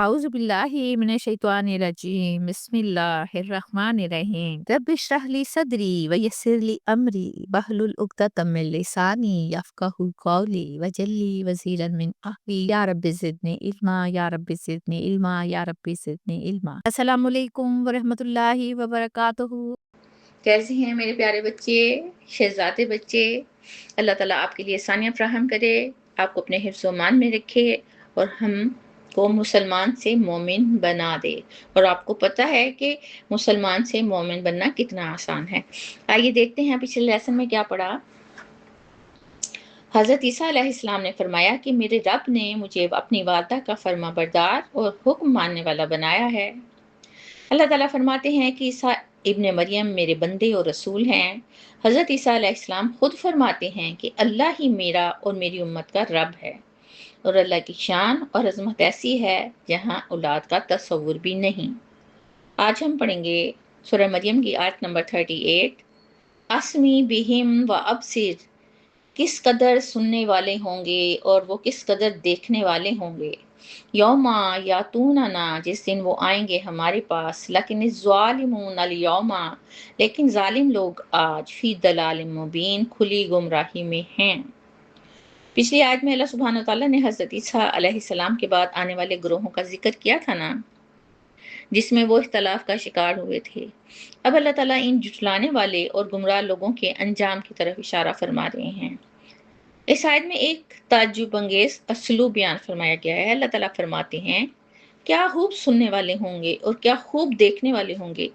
أعوذ بالله من الشيطان الرجيم بسم الله الرحمن الرحيم رب اشرح لي صدري ويسر لي أمري واحلل عقدة من لساني يفقهوا قولي واجعل لي وزيرا من أهلي يا رب زدني علما يا رب زدني علما يا رب زدني علما السلام علیکم ورحمۃ اللہ وبرکاتہ۔ کیسے ہیں میرے پیارے بچے، شہزادے بچے؟ اللہ تعالیٰ آپ کے لیے آسانیاں فراہم کرے، آپ کو اپنے حفظ و امان میں رکھے اور ہم کو مسلمان سے مومن بنا دے۔ اور آپ کو پتہ ہے کہ مسلمان سے مومن بننا کتنا آسان ہے۔ آئیے دیکھتے ہیں پچھلے لیسن میں کیا پڑھا۔ حضرت عیسیٰ علیہ السلام نے فرمایا کہ میرے رب نے مجھے اپنی والدہ کا فرما بردار اور حکم ماننے والا بنایا ہے۔ اللہ تعالیٰ فرماتے ہیں کہ عیسیٰ ابن مریم میرے بندے اور رسول ہیں۔ حضرت عیسیٰ علیہ السلام خود فرماتے ہیں کہ اللہ ہی میرا اور میری امت کا رب ہے، اور اللہ کی شان اور عظمت ایسی ہے جہاں اولاد کا تصور بھی نہیں۔ آج ہم پڑھیں گے سورہ مریم کی آیت نمبر 38۔ اسمی بہم و ابصر، کس قدر سننے والے ہوں گے اور وہ کس قدر دیکھنے والے ہوں گے۔ یوما یاتوننا، جس دن وہ آئیں گے ہمارے پاس، لیکن الظالمون الیوما، لیکن ظالم لوگ آج فی ضلال مبین، کھلی گمراہی میں ہیں۔ پچھلی آیت میں اللہ سبحانہ وتعالیٰ نے حضرت عیسیٰ علیہ السلام کے بعد آنے والے گروہوں کا ذکر کیا تھا نا، جس میں وہ اختلاف کا شکار ہوئے تھے۔ اب اللہ تعالیٰ ان جھٹلانے والے اور گمراہ لوگوں کے انجام کی طرف اشارہ فرما رہے ہیں۔ اس آیت میں ایک تعجب انگیز اسلوب بیان فرمایا گیا ہے۔ اللہ تعالیٰ فرماتے ہیں کیا خوب سننے والے ہوں گے اور کیا خوب دیکھنے والے ہوں گے۔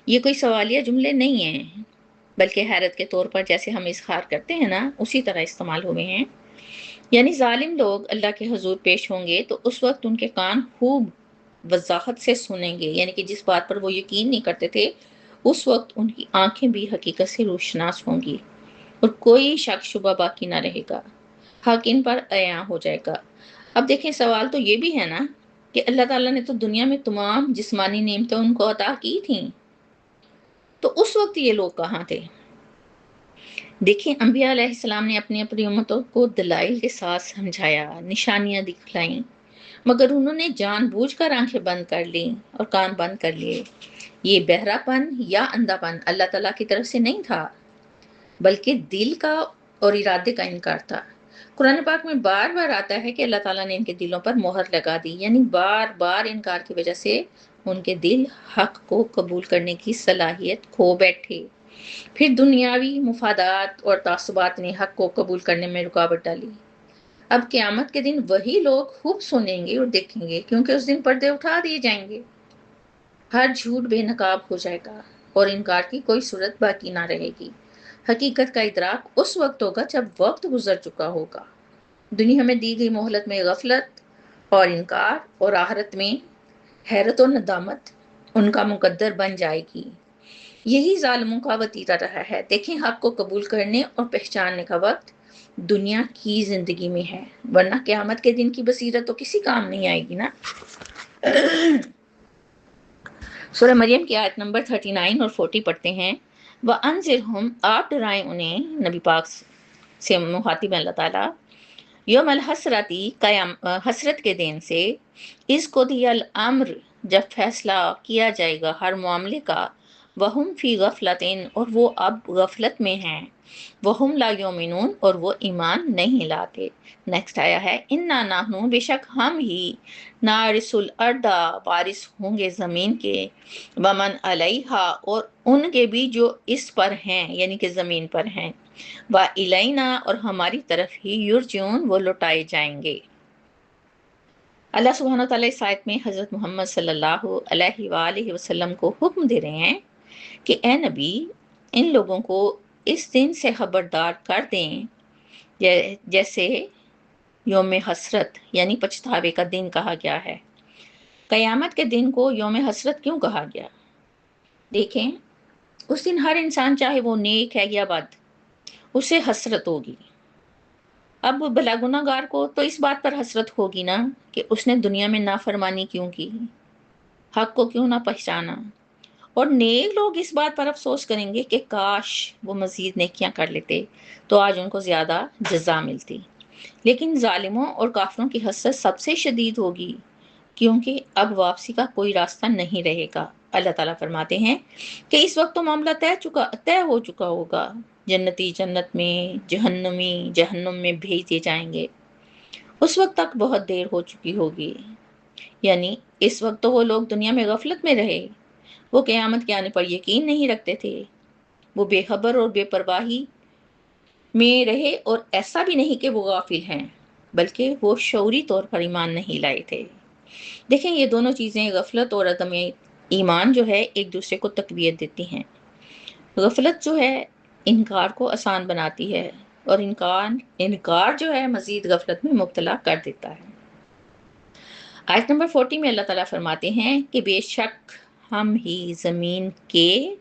یہ کوئی سوالیہ جملے نہیں ہیں، بلکہ حیرت کے طور پر جیسے ہم اظہار کرتے ہیں نا، اسی طرح استعمال ہوئے ہیں۔ یعنی ظالم لوگ اللہ کے حضور پیش ہوں گے تو اس وقت ان کے کان خوب وضاحت سے سنیں گے، یعنی کہ جس بات پر وہ یقین نہیں کرتے تھے اس وقت ان کی آنکھیں بھی حقیقت سے روشناس ہوں گی، اور کوئی شک شبہ باقی نہ رہے گا، حق ان پر عیاں ہو جائے گا۔ اب دیکھیں، سوال تو یہ بھی ہے نا کہ اللہ تعالیٰ نے تو دنیا میں تمام جسمانی نعمتیں ان کو عطا کی تھیں، تو اس وقت یہ لوگ کہاں تھے؟ دیکھیں، انبیاء علیہ السلام نے اپنی اپنی امتوں کو دلائل کے ساتھ سمجھایا، نشانیاں دکھلائیں، مگر انہوں نے جان بوجھ کر آنکھیں بند کر لیں اور کان بند کر لیے۔ یہ بہرا پن یا اندھا پن اللہ تعالیٰ کی طرف سے نہیں تھا، بلکہ دل کا اور ارادے کا انکار تھا۔ قرآن پاک میں بار بار آتا ہے کہ اللہ تعالیٰ نے ان کے دلوں پر مہر لگا دی، یعنی بار بار انکار کی وجہ سے ان کے دل حق کو قبول کرنے کی صلاحیت کھو بیٹھے۔ پھر دنیاوی مفادات اور تعصبات نے حق کو قبول کرنے میں رکاوٹ ڈالی۔ اب قیامت کے دن وہی لوگ خوب سنیں گے اور دیکھیں گے، کیونکہ اس دن پردے اٹھا دیے جائیں گے، ہر جھوٹ بے نقاب ہو جائے گا اور انکار کی کوئی صورت باقی نہ رہے گی۔ حقیقت کا ادراک اس وقت ہوگا جب وقت گزر چکا ہوگا۔ دنیا میں دی گئی مہلت میں غفلت اور انکار، اور آخرت میں حیرت و ندامت ان کا مقدر بن جائے گی۔ یہی ظالموں کا وتیرہ رہا ہے۔ دیکھیں، حق کو قبول کرنے اور پہچاننے کا وقت دنیا کی زندگی میں ہے، ورنہ قیامت کے دن کی بصیرت تو کسی کام نہیں آئے گی نا۔ سورہ مریم کی آیت نمبر 39 اور 40 پڑھتے ہیں۔ وَأَنذِرْهُمْ، آپ ڈرائیں انہیں، نبی پاک سے مخاطب ہے اللہ تعالیٰ، یوم الحسرتی، حسرت کے دن سے، اس کو دیا الامر، جب فیصلہ کیا جائے گا ہر معاملے کا، وہم فی غفلتن، اور وہ اب غفلت میں ہیں، وہم لا یؤمنون، اور وہ ایمان نہیں لاتے۔ نیکسٹ آیا ہے، انا نحن، بے شک ہم ہی، نارث الارض، وارث ہوں گے زمین کے، ومن علیہا، اور ان کے بھی جو اس پر ہیں، یعنی کہ زمین پر ہیں، وَإِلَيْنَا، اور ہماری طرف ہی، یرجعون، وہ لوٹائے جائیں گے۔ اللہ سبحانہ وتعالیٰ اس آیت میں حضرت محمد صلی اللہ علیہ وآلہ وسلم کو حکم دے رہے ہیں کہ اے نبی، ان لوگوں کو اس دن سے خبردار کر دیں جیسے یوم حسرت، یعنی پچھتاوے کا دن کہا گیا ہے۔ قیامت کے دن کو یوم حسرت کیوں کہا گیا؟ دیکھیں، اس دن ہر انسان، چاہے وہ نیک ہے یا بد، اسے حسرت ہوگی۔ اب بلا گناہ گار کو تو اس بات پر حسرت ہوگی نا کہ اس نے دنیا میں نافرمانی کیوں کی، حق کو کیوں نہ پہچانا، اور نیک لوگ اس بات پر افسوس کریں گے کہ کاش وہ مزید نیکیاں کر لیتے تو آج ان کو زیادہ جزا ملتی۔ لیکن ظالموں اور کافروں کی حسرت سب سے شدید ہوگی، کیونکہ اب واپسی کا کوئی راستہ نہیں رہے گا۔ اللہ تعالیٰ فرماتے ہیں کہ اس وقت تو معاملہ طے ہو چکا ہوگا، جنتی جنت میں، جہنمی جہنم میں بھیج دیے جائیں گے، اس وقت تک بہت دیر ہو چکی ہوگی۔ یعنی اس وقت تو وہ لوگ دنیا میں غفلت میں رہے، وہ قیامت کے آنے پر یقین نہیں رکھتے تھے، وہ بے خبر اور بے پرواہی میں رہے، اور ایسا بھی نہیں کہ وہ غافل ہیں، بلکہ وہ شعوری طور پر ایمان نہیں لائے تھے۔ دیکھیں یہ دونوں چیزیں، غفلت اور عدم ایمان جو ہے، ایک دوسرے کو تقویت دیتی ہیں۔ غفلت جو ہے انکار کو آسان بناتی ہے، اور انکار جو ہے مزید غفلت میں مبتلا کر دیتا ہے۔ آیت نمبر 40 میں اللہ تعالیٰ فرماتے ہیں کہ بے شک ہم ہی زمین کے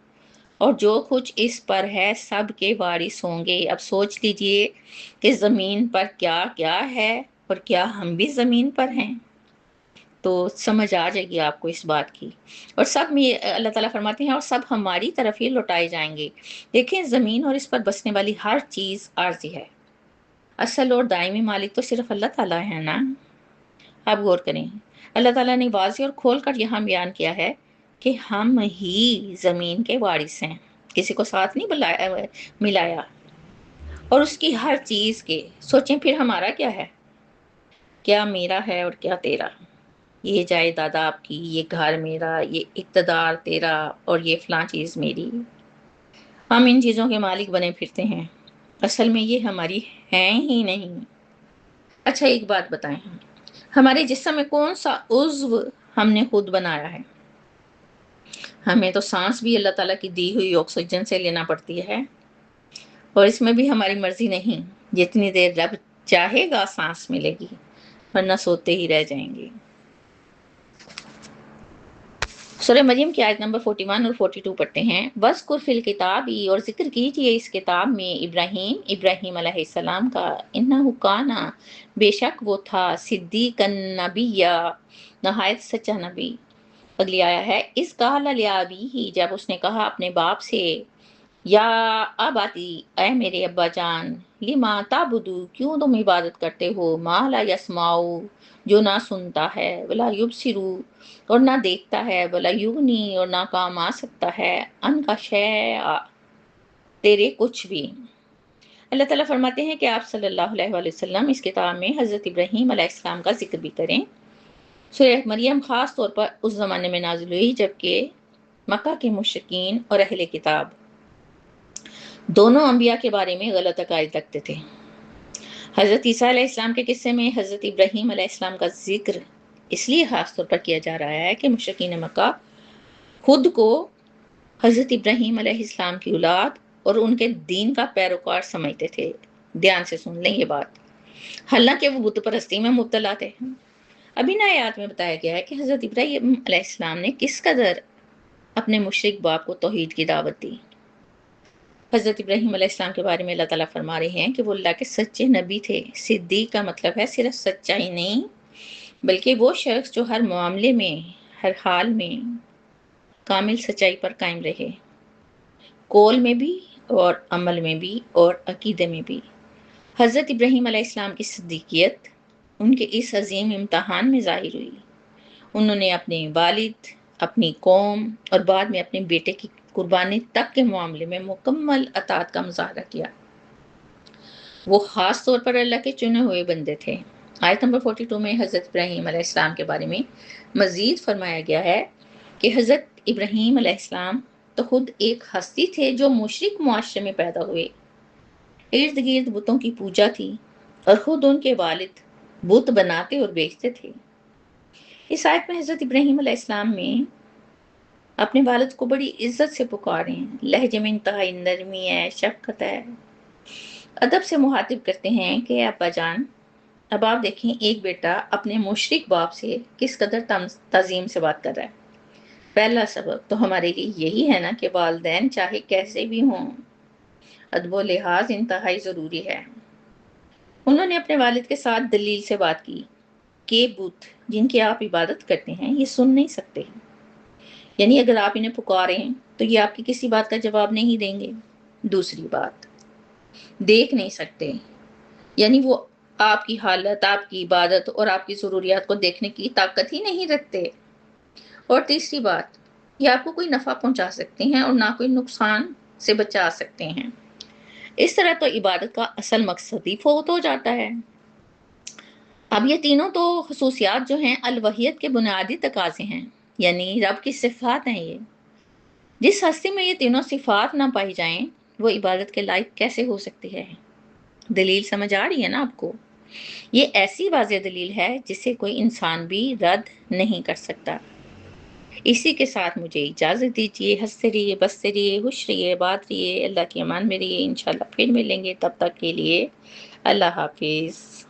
اور جو کچھ اس پر ہے سب کے وارث ہوں گے۔ اب سوچ لیجئے کہ زمین پر کیا کیا ہے، اور کیا ہم بھی زمین پر ہیں؟ تو سمجھ آ جائے گی آپ کو اس بات کی۔ اور سب میں اللہ تعالیٰ فرماتے ہیں اور سب ہماری طرف ہی لوٹائے جائیں گے۔ دیکھیں زمین اور اس پر بسنے والی ہر چیز عارضی ہے، اصل اور دائمی مالک تو صرف اللہ تعالیٰ ہے نا۔ آپ غور کریں، اللہ تعالیٰ نے واضح اور کھول کر یہاں بیان کیا ہے کہ ہم ہی زمین کے وارث ہیں، کسی کو ساتھ نہیں ملایا، اور اس کی ہر چیز کے۔ سوچیں پھر ہمارا کیا ہے، کیا میرا ہے اور کیا تیرا؟ یہ جائیداد آپ کی، یہ گھر میرا، یہ اقتدار تیرا، اور یہ فلاں چیز میری۔ ہم ان چیزوں کے مالک بنے پھرتے ہیں، اصل میں یہ ہماری ہیں ہی نہیں۔ اچھا ایک بات بتائیں، ہمارے جسم میں کون سا عضو ہم نے خود بنایا ہے؟ ہمیں تو سانس بھی اللہ تعالیٰ کی دی ہوئی آکسیجن سے لینا پڑتی ہے، اور اس میں بھی ہماری مرضی نہیں، جتنی دیر رب چاہے گا سانس ملے گی، ورنہ سوتے ہی رہ جائیں گے۔ سورہ مریم کی آیت نمبر 41 اور 42 پڑھتے ہیں، وَاذْكُرْ فِي الْكِتَابِ، اور ذکر کیجئے اس کتاب میں ابراہیم علیہ السلام کا، اِنَّهُ كَانَ، بے شک وہ تھا، صدیقاً نبیّا، نہایت سچا نبی۔ اگلی آیا ہے، اِذْ قَالَ لِأَبِيهِ، جب اس نے کہا اپنے باپ سے، یا اباتی، اے میرے ابا جان، لما تعبدو، کیوں تم عبادت کرتے ہو، ما لا یسمعو، جو نہ سنتا ہے، ولا یبصرو، اور نہ دیکھتا ہے، ولا یغنی، اور نہ کام آ سکتا ہے، ان کا شیء، تیرے کچھ بھی۔ اللہ تعالیٰ فرماتے ہیں کہ آپ صلی اللہ علیہ وآلہ وسلم اس کتاب میں حضرت ابراہیم علیہ السلام کا ذکر بھی کریں۔ سورہ مریم خاص طور پر اس زمانے میں نازل ہوئی جبکہ مکہ کے مشرکین اور اہل کتاب دونوں انبیاء کے بارے میں غلط عقائد رکھتے تھے۔ حضرت عیسیٰ علیہ السلام کے قصے میں حضرت ابراہیم علیہ السلام کا ذکر اس لیے خاص طور پر کیا جا رہا ہے کہ مشرکین مکہ خود کو حضرت ابراہیم علیہ السلام کی اولاد اور ان کے دین کا پیروکار سمجھتے تھے۔ دھیان سے سن لیں یہ بات، حالانکہ وہ بت پرستی میں مبتلا تھے۔ ابھی نئے آیات میں بتایا گیا ہے کہ حضرت ابراہیم علیہ السلام نے کس قدر اپنے مشرک باپ کو توحید کی دعوت دی۔ حضرت ابراہیم علیہ السلام کے بارے میں اللہ تعالیٰ فرما رہے ہیں کہ وہ اللہ کے سچے نبی تھے۔ صدیق کا مطلب ہے صرف سچائی نہیں، بلکہ وہ شخص جو ہر معاملے میں، ہر حال میں کامل سچائی پر قائم رہے، قول میں بھی اور عمل میں بھی اور عقیدے میں بھی۔ حضرت ابراہیم علیہ السلام کی صدیقیت ان کے اس عظیم امتحان میں ظاہر ہوئی۔ انہوں نے اپنے والد، اپنی قوم اور بعد میں اپنے بیٹے کی قربانی تک کے معاملے میں مکمل اطاعت کا مظاہرہ کیا۔ وہ خاص طور پر اللہ کے چنے ہوئے بندے تھے۔ آیت نمبر 42 میں حضرت ابراہیم علیہ السلام کے بارے میں مزید فرمایا گیا ہے کہ حضرت ابراہیم علیہ السلام تو خود ایک ہستی تھے جو مشرک معاشرے میں پیدا ہوئے۔ ارد گرد بتوں کی پوجا تھی، اور خود ان کے والد بت بناتے اور بیچتے تھے۔ اس آیت میں حضرت ابراہیم علیہ السلام میں اپنے والد کو بڑی عزت سے پکارے ہیں، لہجے میں انتہائی نرمی ہے، شفقت ہے، ادب سے مخاطب کرتے ہیں کہ ابا جان۔ اب آپ دیکھیں ایک بیٹا اپنے مشرک باپ سے کس قدر تعظیم سے بات کر رہا ہے۔ پہلا سبب تو ہمارے لیے یہی ہے نا کہ والدین چاہے کیسے بھی ہوں، ادب و لحاظ انتہائی ضروری ہے۔ انہوں نے اپنے والد کے ساتھ دلیل سے بات کی کہ بت جن کی آپ عبادت کرتے ہیں یہ سن نہیں سکتے، یعنی اگر آپ انہیں پکاریں تو یہ آپ کی کسی بات کا جواب نہیں دیں گے۔ دوسری بات، دیکھ نہیں سکتے، یعنی وہ آپ کی حالت، آپ کی عبادت اور آپ کی ضروریات کو دیکھنے کی طاقت ہی نہیں رکھتے۔ اور تیسری بات، یہ آپ کو کوئی نفع پہنچا سکتے ہیں اور نہ کوئی نقصان سے بچا سکتے ہیں۔ اس طرح تو عبادت کا اصل مقصد ہی فوت ہو جاتا ہے۔ اب یہ تینوں تو خصوصیات جو ہیں الوحیت کے بنیادی تقاضے ہیں، یعنی رب کی صفات ہیں یہ۔ جس ہستی میں یہ تینوں صفات نہ پائی جائیں وہ عبادت کے لائق کیسے ہو سکتی ہے؟ دلیل سمجھ آ رہی ہے نا آپ کو؟ یہ ایسی واضح دلیل ہے جسے کوئی انسان بھی رد نہیں کر سکتا۔ اسی کے ساتھ مجھے اجازت دیجیے۔ ہنستے رہیے، بستے رہیے، خوش رہیے، آباد رہیے، اللہ کی امان میں رہیے۔ انشاءاللہ پھر ملیں گے، تب تک کے لیے اللہ حافظ۔